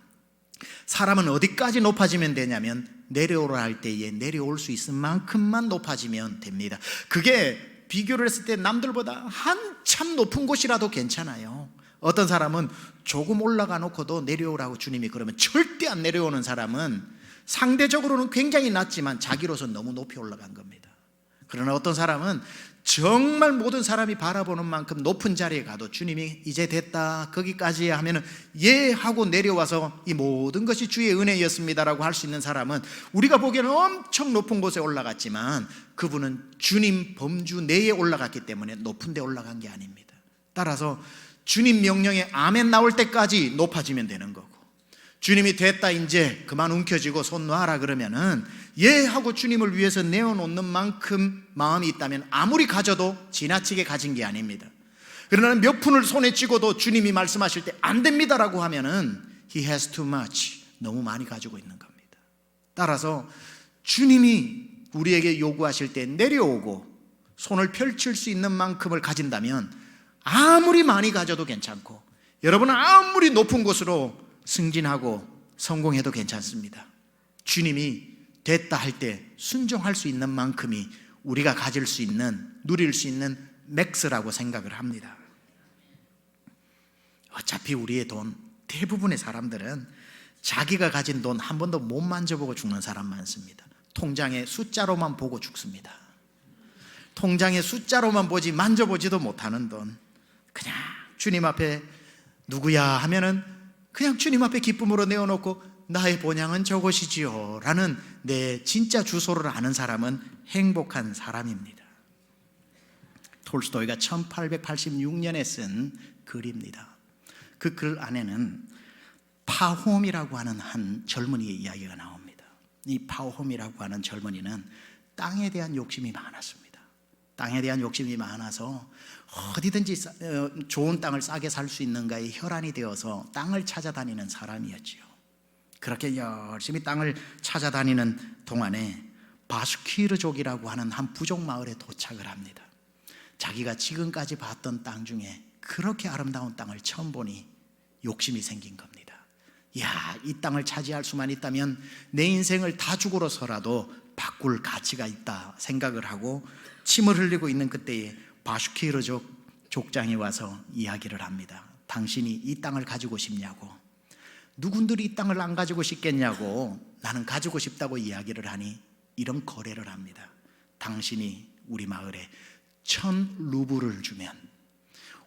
사람은 어디까지 높아지면 되냐면 내려오라 할 때에 내려올 수 있을 만큼만 높아지면 됩니다. 그게 비교를 했을 때 남들보다 한참 높은 곳이라도 괜찮아요. 어떤 사람은 조금 올라가 놓고도 내려오라고 주님이 그러면 절대 안 내려오는 사람은 상대적으로는 굉장히 낮지만 자기로서 너무 높이 올라간 겁니다. 그러나 어떤 사람은 정말 모든 사람이 바라보는 만큼 높은 자리에 가도 주님이 이제 됐다 거기까지 하면은 예 하고 내려와서 이 모든 것이 주의 은혜였습니다라고 할 수 있는 사람은 우리가 보기에는 엄청 높은 곳에 올라갔지만 그분은 주님 범주 내에 올라갔기 때문에 높은 데 올라간 게 아닙니다. 따라서 주님 명령에 아멘 나올 때까지 높아지면 되는 거고, 주님이 됐다 이제 그만 움켜쥐고 손 놔라 그러면은 예 하고 주님을 위해서 내어놓는 만큼 마음이 있다면 아무리 가져도 지나치게 가진 게 아닙니다. 그러나 몇 푼을 손에 쥐고도 주님이 말씀하실 때 안 됩니다라고 하면은 He has too much, 너무 많이 가지고 있는 겁니다. 따라서 주님이 우리에게 요구하실 때 내려오고 손을 펼칠 수 있는 만큼을 가진다면 아무리 많이 가져도 괜찮고 여러분은 아무리 높은 곳으로 승진하고 성공해도 괜찮습니다. 주님이 됐다 할 때 순종할 수 있는 만큼이 우리가 가질 수 있는, 누릴 수 있는 맥스라고 생각을 합니다. 어차피 우리의 돈, 대부분의 사람들은 자기가 가진 돈 한 번도 못 만져보고 죽는 사람 많습니다. 통장의 숫자로만 보고 죽습니다. 통장의 숫자로만 보지 만져보지도 못하는 돈, 그냥 주님 앞에 누구야 하면은 그냥 주님 앞에 기쁨으로 내어놓고 나의 본향은 저것이지요 라는 내 진짜 주소를 아는 사람은 행복한 사람입니다. 톨스토이가 1886년에 쓴 글입니다. 그 글 안에는 파홈이라고 하는 한 젊은이의 이야기가 나옵니다. 이 파홈이라고 하는 젊은이는 땅에 대한 욕심이 많았습니다. 땅에 대한 욕심이 많아서 어디든지 좋은 땅을 싸게 살 수 있는가에 혈안이 되어서 땅을 찾아다니는 사람이었지요. 그렇게 열심히 땅을 찾아다니는 동안에 바슈키르족이라고 하는 한 부족 마을에 도착을 합니다. 자기가 지금까지 봤던 땅 중에 그렇게 아름다운 땅을 처음 보니 욕심이 생긴 겁니다. 야, 이 땅을 차지할 수만 있다면 내 인생을 다 죽으로서라도 바꿀 가치가 있다 생각을 하고 침을 흘리고 있는 그때에 바슈키르족 족장이 와서 이야기를 합니다. 당신이 이 땅을 가지고 싶냐고. 누군들이 이 땅을 안 가지고 싶겠냐고. 나는 가지고 싶다고 이야기를 하니 이런 거래를 합니다. 당신이 우리 마을에 1000루블을 주면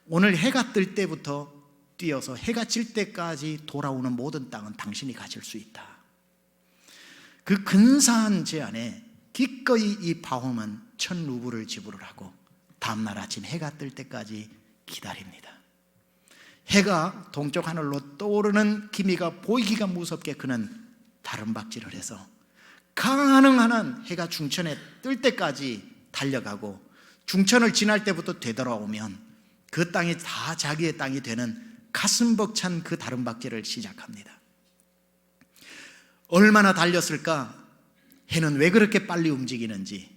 오늘 해가 뜰 때부터 뛰어서 해가 질 때까지 돌아오는 모든 땅은 당신이 가질 수 있다. 그 근사한 제안에 기꺼이 이 파홈은 1000루블을 지불을 하고 다음날 아침 해가 뜰 때까지 기다립니다. 해가 동쪽 하늘로 떠오르는 기미가 보이기가 무섭게 그는 다름박질을 해서 가능한 한 해가 중천에 뜰 때까지 달려가고 중천을 지날 때부터 되돌아오면 그 땅이 다 자기의 땅이 되는 가슴 벅찬 그 다름박질을 시작합니다. 얼마나 달렸을까? 해는 왜 그렇게 빨리 움직이는지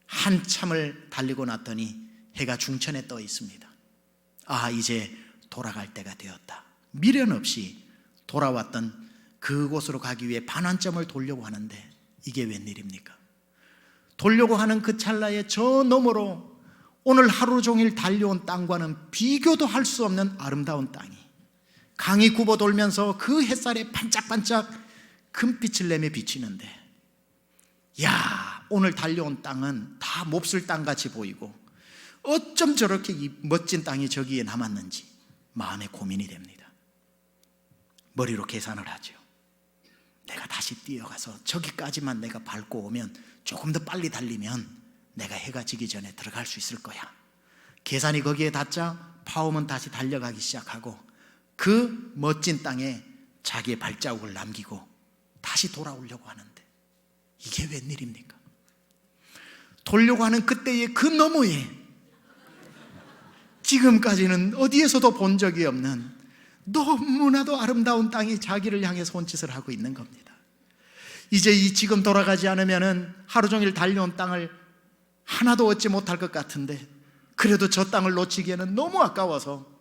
한참을 달리고 났더니 해가 중천에 떠 있습니다. 아, 이제 돌아갈 때가 되었다. 미련 없이 돌아왔던 그곳으로 가기 위해 반환점을 돌려고 하는데 이게 웬일입니까? 돌려고 하는 그 찰나에 저 너머로 오늘 하루 종일 달려온 땅과는 비교도 할 수 없는 아름다운 땅이 강이 굽어 돌면서 그 햇살에 반짝반짝 금빛을 내며 비치는데, 야, 오늘 달려온 땅은 다 몹쓸 땅같이 보이고 어쩜 저렇게 이 멋진 땅이 저기에 남았는지 마음에 고민이 됩니다. 머리로 계산을 하죠. 내가 다시 뛰어가서 저기까지만 내가 밟고 오면 조금 더 빨리 달리면 내가 해가 지기 전에 들어갈 수 있을 거야. 계산이 거기에 닿자 파홈은 다시 달려가기 시작하고 그 멋진 땅에 자기의 발자국을 남기고 다시 돌아오려고 하는데 이게 웬일입니까? 돌려고 하는 그때의 그 너머에 지금까지는 어디에서도 본 적이 없는 너무나도 아름다운 땅이 자기를 향해 손짓을 하고 있는 겁니다. 이제 이 지금 돌아가지 않으면 하루 종일 달려온 땅을 하나도 얻지 못할 것 같은데 그래도 저 땅을 놓치기에는 너무 아까워서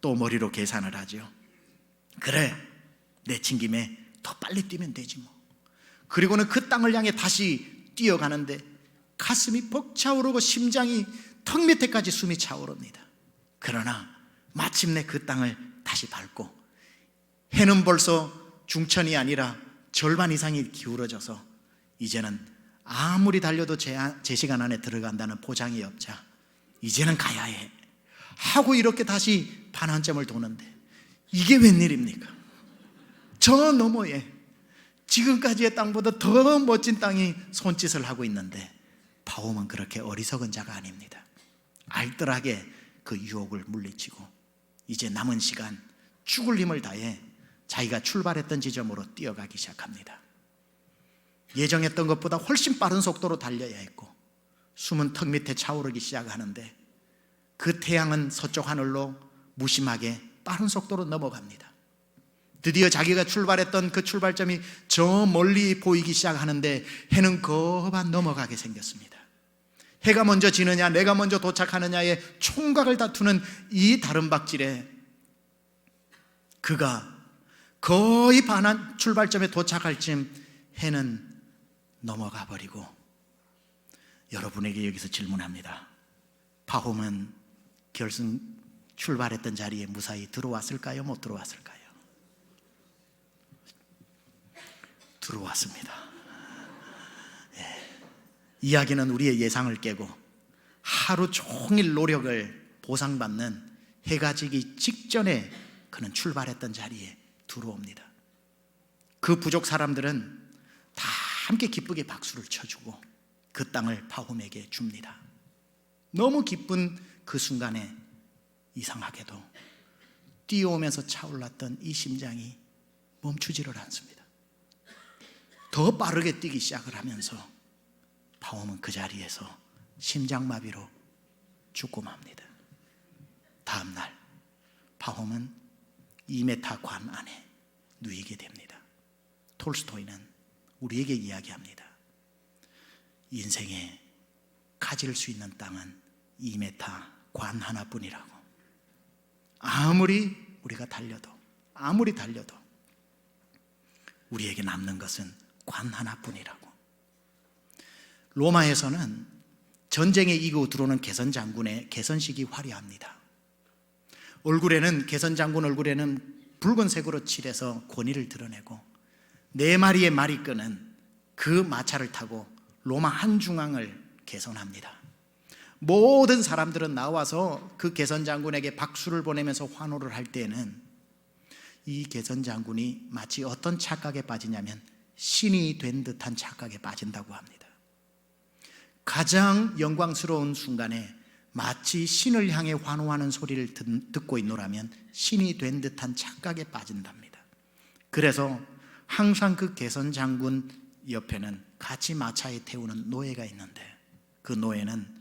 또 머리로 계산을 하죠. 그래, 내친 김에 더 빨리 뛰면 되지 뭐. 그리고는 그 땅을 향해 다시 뛰어가는데 가슴이 벅차오르고 심장이 턱 밑에까지 숨이 차오릅니다. 그러나 마침내 그 땅을 다시 밟고 해는 벌써 중천이 아니라 절반 이상이 기울어져서 이제는 아무리 달려도 제 시간 안에 들어간다는 보장이 없자 이제는 가야 해 하고 이렇게 다시 반환점을 도는데 이게 웬일입니까? 저 너머에 지금까지의 땅보다 더 멋진 땅이 손짓을 하고 있는데 파홈은 그렇게 어리석은 자가 아닙니다. 알뜰하게 그 유혹을 물리치고 이제 남은 시간 죽을 힘을 다해 자기가 출발했던 지점으로 뛰어가기 시작합니다. 예정했던 것보다 훨씬 빠른 속도로 달려야 했고 숨은 턱 밑에 차오르기 시작하는데 그 태양은 서쪽 하늘로 무심하게 빠른 속도로 넘어갑니다. 드디어 자기가 출발했던 그 출발점이 저 멀리 보이기 시작하는데 해는 거반 넘어가게 생겼습니다. 해가 먼저 지느냐 내가 먼저 도착하느냐의 총각을 다투는 이 다름박질에 그가 거의 반환 출발점에 도착할 즈음 해는 넘어가 버리고 여러분에게 여기서 질문합니다. 파홈은 결승 출발했던 자리에 무사히 들어왔을까요? 못 들어왔을까요? 들어왔습니다. 이야기는 우리의 예상을 깨고 하루 종일 노력을 보상받는 해가 지기 직전에 그는 출발했던 자리에 들어옵니다. 그 부족 사람들은 다 함께 기쁘게 박수를 쳐주고 그 땅을 파홈에게 줍니다. 너무 기쁜 그 순간에 이상하게도 뛰어오면서 차올랐던 이 심장이 멈추지를 않습니다. 더 빠르게 뛰기 시작을 하면서 파홈은 그 자리에서 심장마비로 죽고 맙니다. 다음 날 파홈은 2m 관 안에 누이게 됩니다. 톨스토이는 우리에게 이야기합니다. 인생에 가질 수 있는 땅은 2m 관 하나뿐이라고. 아무리 우리가 달려도 우리에게 남는 것은 관 하나뿐이라고. 로마에서는 전쟁에 이기고 들어오는 개선 장군의 개선식이 화려합니다. 개선 장군 얼굴에는 붉은색으로 칠해서 권위를 드러내고 4마리의 말이 끄는 그 마차를 타고 로마 한중앙을 개선합니다. 모든 사람들은 나와서 그 개선 장군에게 박수를 보내면서 환호를 할 때에는 이 개선 장군이 마치 어떤 착각에 빠지냐면 신이 된 듯한 착각에 빠진다고 합니다. 가장 영광스러운 순간에 마치 신을 향해 환호하는 소리를 듣고 있노라면 신이 된 듯한 착각에 빠진답니다. 그래서 항상 그 개선 장군 옆에는 같이 마차에 태우는 노예가 있는데 그 노예는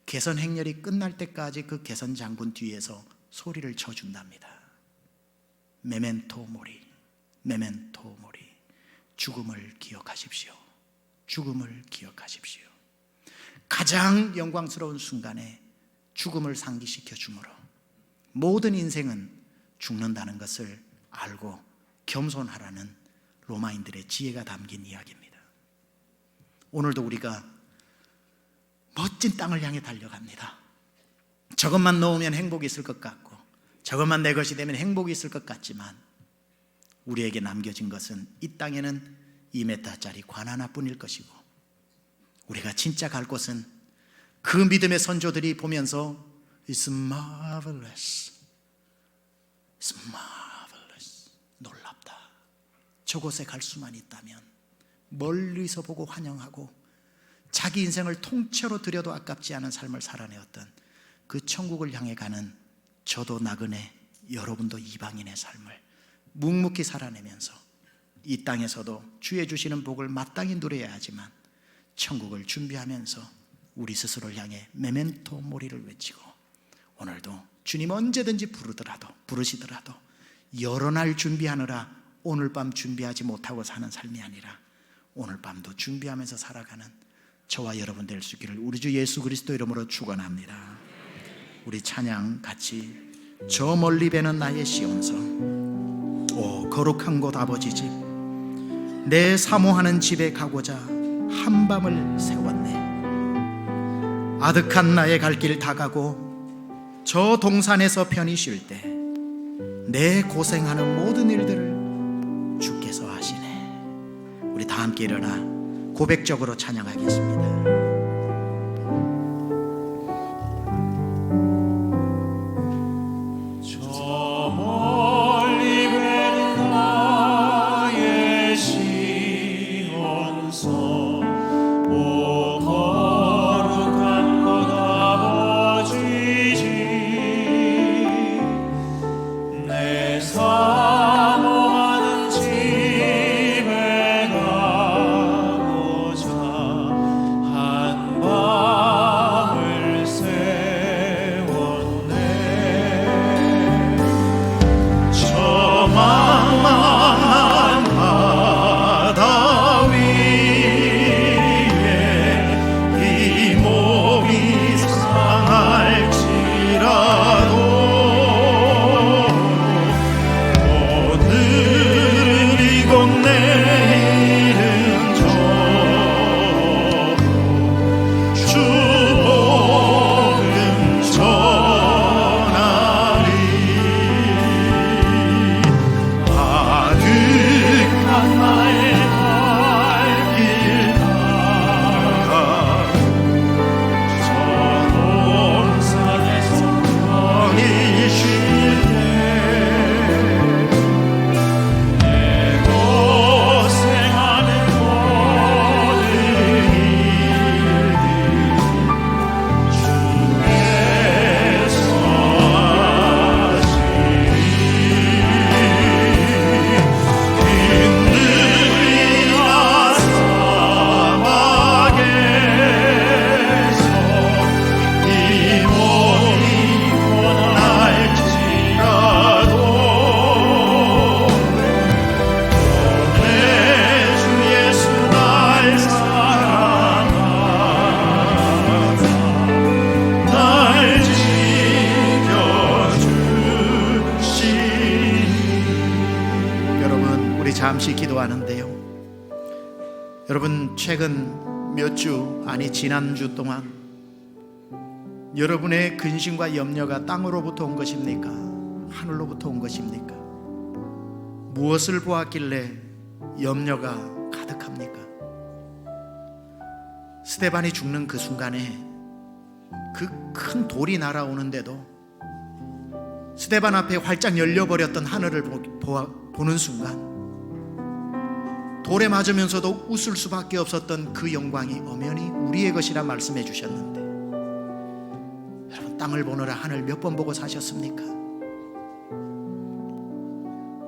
개선 행렬이 끝날 때까지 그 개선 장군 뒤에서 소리를 쳐준답니다. 메멘토 모리, 메멘토 모리. 죽음을 기억하십시오. 죽음을 기억하십시오. 가장 영광스러운 순간에 죽음을 상기시켜 주므로 모든 인생은 죽는다는 것을 알고 겸손하라는 로마인들의 지혜가 담긴 이야기입니다. 오늘도 우리가 멋진 땅을 향해 달려갑니다. 저것만 넣으면 행복이 있을 것 같고 저것만 내 것이 되면 행복이 있을 것 같지만 우리에게 남겨진 것은 이 땅에는 2m짜리 관 하나뿐일 것이고 우리가 진짜 갈 곳은 그 믿음의 선조들이 보면서 It's marvelous, It's marvelous, 놀랍다. 저곳에 갈 수만 있다면 멀리서 보고 환영하고 자기 인생을 통째로 들여도 아깝지 않은 삶을 살아내었던 그 천국을 향해 가는 저도 나그네, 여러분도 이방인의 삶을 묵묵히 살아내면서 이 땅에서도 주의 주시는 복을 마땅히 누려야 하지만 천국을 준비하면서 우리 스스로를 향해 메멘토 모리를 외치고 오늘도 주님 언제든지 부르시더라도 여러 날 준비하느라 오늘 밤 준비하지 못하고 사는 삶이 아니라 오늘 밤도 준비하면서 살아가는 저와 여러분 될 수 있기를 우리 주 예수 그리스도 이름으로 축원합니다. 우리 찬양 같이 저 멀리 배는 나의 시온성 오 거룩한 곳 아버지 집 내 사모하는 집에 가고자 한밤을 세웠네. 아득한 나의 갈 길 다 가고 저 동산에서 편히 쉴 때 내 고생하는 모든 일들을 주께서 하시네. 우리 다 함께 일어나 고백적으로 찬양하겠습니다. 사모하는 집에 가고자 기도하는데요. 여러분, 최근 몇 주, 아니 지난주 동안 여러분의 근심과 염려가 땅으로부터 온 것입니까? 하늘로부터 온 것입니까? 무엇을 보았길래 염려가 가득합니까? 스데반이 죽는 그 순간에 그 큰 돌이 날아오는데도 스데반 앞에 활짝 열려버렸던 하늘을 보는 순간 돌에 맞으면서도 웃을 수밖에 없었던 그 영광이 엄연히 우리의 것이라 말씀해 주셨는데, 여러분, 땅을 보느라 하늘 몇 번 보고 사셨습니까?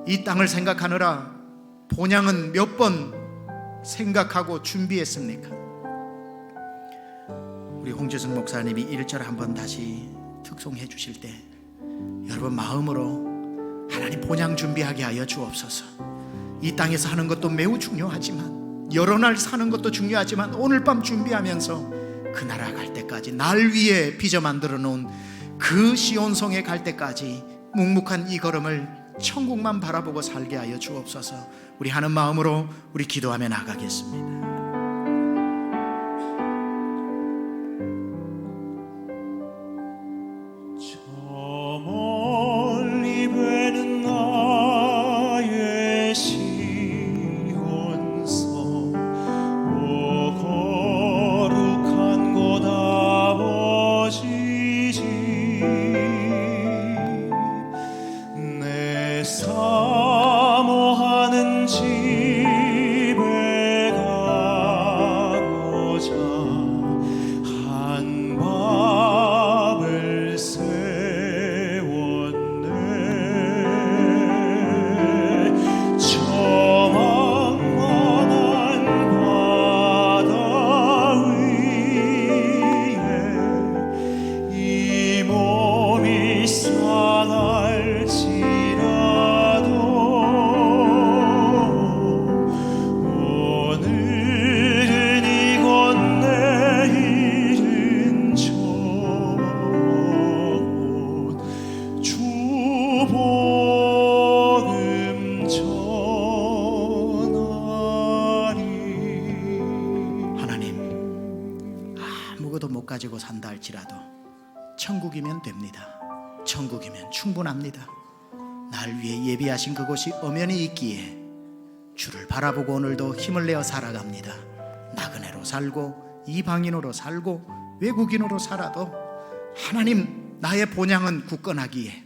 이 땅을 생각하느라 본향은 몇 번 생각하고 준비했습니까? 우리 홍재승 목사님이 1절 한번 다시 특송해 주실 때 여러분 마음으로 하나님 본향 준비하게 하여 주옵소서. 이 땅에서 하는 것도 매우 중요하지만, 여러 날 사는 것도 중요하지만, 오늘 밤 준비하면서 그 나라 갈 때까지, 날 위에 빚어 만들어 놓은 그 시온성에 갈 때까지 묵묵한 이 걸음을 천국만 바라보고 살게 하여 주옵소서. 우리 하는 마음으로 우리 기도하며 나가겠습니다. 사모하는 집에 가고자 한 밥을 세웠네. 저 망망한 바다 위에 이 몸이 상할지 아무것도 못 가지고 산다 할지라도 천국이면 됩니다. 천국이면 충분합니다. 날 위해 예비하신 그곳이 엄연히 있기에 주를 바라보고 오늘도 힘을 내어 살아갑니다. 나그네로 살고 이방인으로 살고 외국인으로 살아도 하나님, 나의 본향은 굳건하기에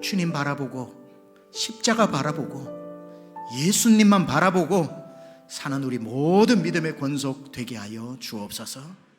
주님 바라보고 십자가 바라보고 예수님만 바라보고 사는 우리 모든 믿음의 권속 되게 하여 주옵소서.